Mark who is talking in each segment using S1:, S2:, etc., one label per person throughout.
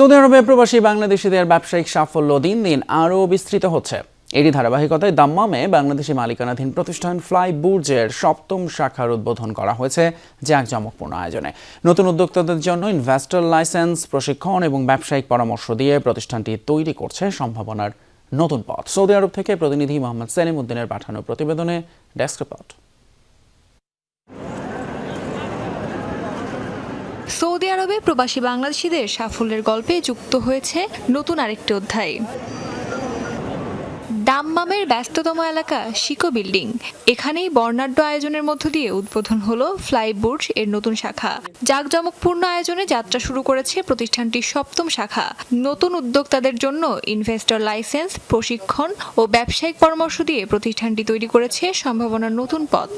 S1: Saudi আরবে প্রবাসী বাংলাদেশিদের ব্যবসায়িক সাফল্য দিন দিন আরও বিস্তৃত হচ্ছে। এরই ধারাবাহিকতায় দাম্মামে বাংলাদেশি মালিকানাধীন প্রতিষ্ঠান ফ্লাই বুর্জের ৭ম শাখার উদ্বোধন করা হয়েছে জাঁকজমকপূর্ণ আয়োজনে। নতুন উদ্যোক্তাদের জন্য ইনভেস্টর লাইসেন্স, প্রশিক্ষণ এবং ব্যবসায়িক পরামর্শ দিয়ে প্রতিষ্ঠানটি তৈরি করছে সম্ভাবনার নতুন পথ। সৌদি আরব থেকে প্রতিনিধি মোহাম্মদ সেলিম উদ্দিনের পাঠানো প্রতিবেদনে ডেস্ক রিপোর্ট।
S2: সৌদি আরবে প্রবাসী বাংলাদেশিদের সাফল্যের গল্পে যুক্ত হয়েছে নতুন আরেকটি অধ্যায়। দাম্মামের ব্যস্ততম এলাকা শিকো বিল্ডিং, এখানেই বর্ণাঢ্য আয়োজনের মধ্য দিয়ে উদ্বোধন হলো ফ্লাই বুর্জ এর নতুন শাখা। জাঁকজমকপূর্ণ আয়োজনে যাত্রা শুরু করেছে প্রতিষ্ঠানটির ৭ম শাখা। নতুন উদ্যোক্তাদের জন্য ইনভেস্টর লাইসেন্স, প্রশিক্ষণ ও ব্যবসায়িক পরামর্শ দিয়ে প্রতিষ্ঠানটি তৈরি করেছে সম্ভাবনার নতুন পথ।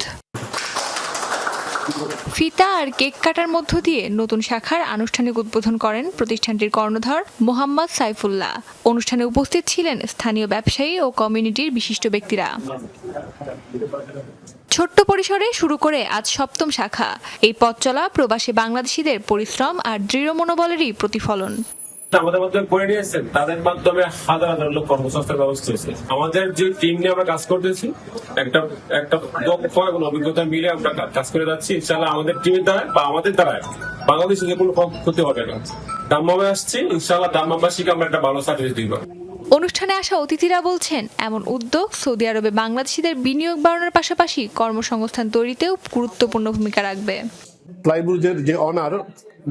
S2: ফিতা আর কেক কাটার মধ্য দিয়ে নতুন শাখার আনুষ্ঠানিক উদ্বোধন করেন প্রতিষ্ঠানটির কর্ণধার মোহাম্মদ সাইফুল্লাহ। অনুষ্ঠানে উপস্থিত ছিলেন স্থানীয় ব্যবসায়ী ও কমিউনিটির বিশিষ্ট ব্যক্তিরা। ছোট্ট পরিসরে শুরু করে আজ ৭ম শাখা। এই পথ চলা প্রবাসী বাংলাদেশিদের পরিশ্রম আর দৃঢ় মনোবলেরই প্রতিফলন।
S3: আমাদের মধ্যে করে নিয়েছেন, তাদের মাধ্যমে হাজার হাজার লোক কর্মসংস্থান ব্যবস্থা হয়েছে। আমাদের যে টিম নিয়ে আমরা কাজ করতেছি, একটা দক্ষ এবং অভিজ্ঞতা মিলে আমরা কাজ করে যাচ্ছি। ইনশাআল্লাহ আমাদের টিমের দ্বারা বা আমাদের দ্বারায় বাংলাদেশে যে কোনো ক্ষতি হবে না। দাম্মামে আসছি, ইনশাআল্লাহ দাম্মামবাসীকে আমরা একটা ভালো সার্ভিস দিব।
S2: অনুষ্ঠানে আসা অতিথিরা বলছেন, এমন উদ্যোগ সৌদি আরবে বাংলাদেশিদের বিনিয়োগ বাড়ানোর পাশাপাশি কর্মসংস্থান তৈরিতেও গুরুত্বপূর্ণ ভূমিকা রাখবে।
S4: ফ্লাইবুর্জের যে অনার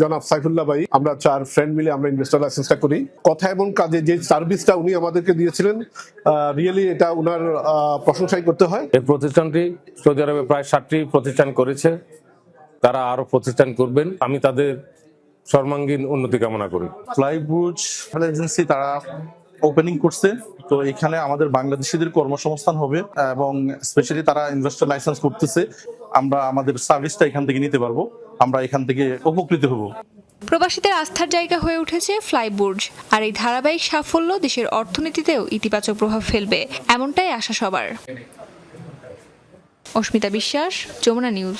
S4: জনাব সাইফুল্লাহ ভাই, আমরা 4 ফ্রেন্ড মিলে আমরা ইনভেস্টর লাইসেন্সটা করি। কথা এবং কাজে যে সার্ভিসটা উনি আমাদেরকে দিয়েছিলেন, রিয়েলি এটা উনার প্রশংসাই করতে হয়।
S5: এই প্রতিষ্ঠানটি সৌদি আরবে প্রায় 60টি প্রতিষ্ঠান করেছে, তারা আরো প্রতিষ্ঠান করবেন। আমি তাদের সর্বাঙ্গীন উন্নতি কামনা করি।
S6: ফ্লাইবুর্জ এজেন্সি তারা ওপেনিং করছে, তো এখানে আমাদের বাংলাদেশিদের কর্মসংস্থান হবে এবং স্পেশালি তারা ইনভেস্টর লাইসেন্স করতেছে। আমরা আমাদের সার্ভিসটা এখান থেকে নিতে পারবো, আমরা এখান থেকে উপকৃত হব।
S2: প্রবাসীদের আস্থার জায়গা হয়ে উঠেছে ফ্লাই বুর্জ, আর এই ধারাবাহিক সাফল্য দেশের অর্থনীতিতেও ইতিবাচক প্রভাব ফেলবে, এমনটাই আশা সবার। অস্মিতা বিশ্বাস, যমুনা নিউজ।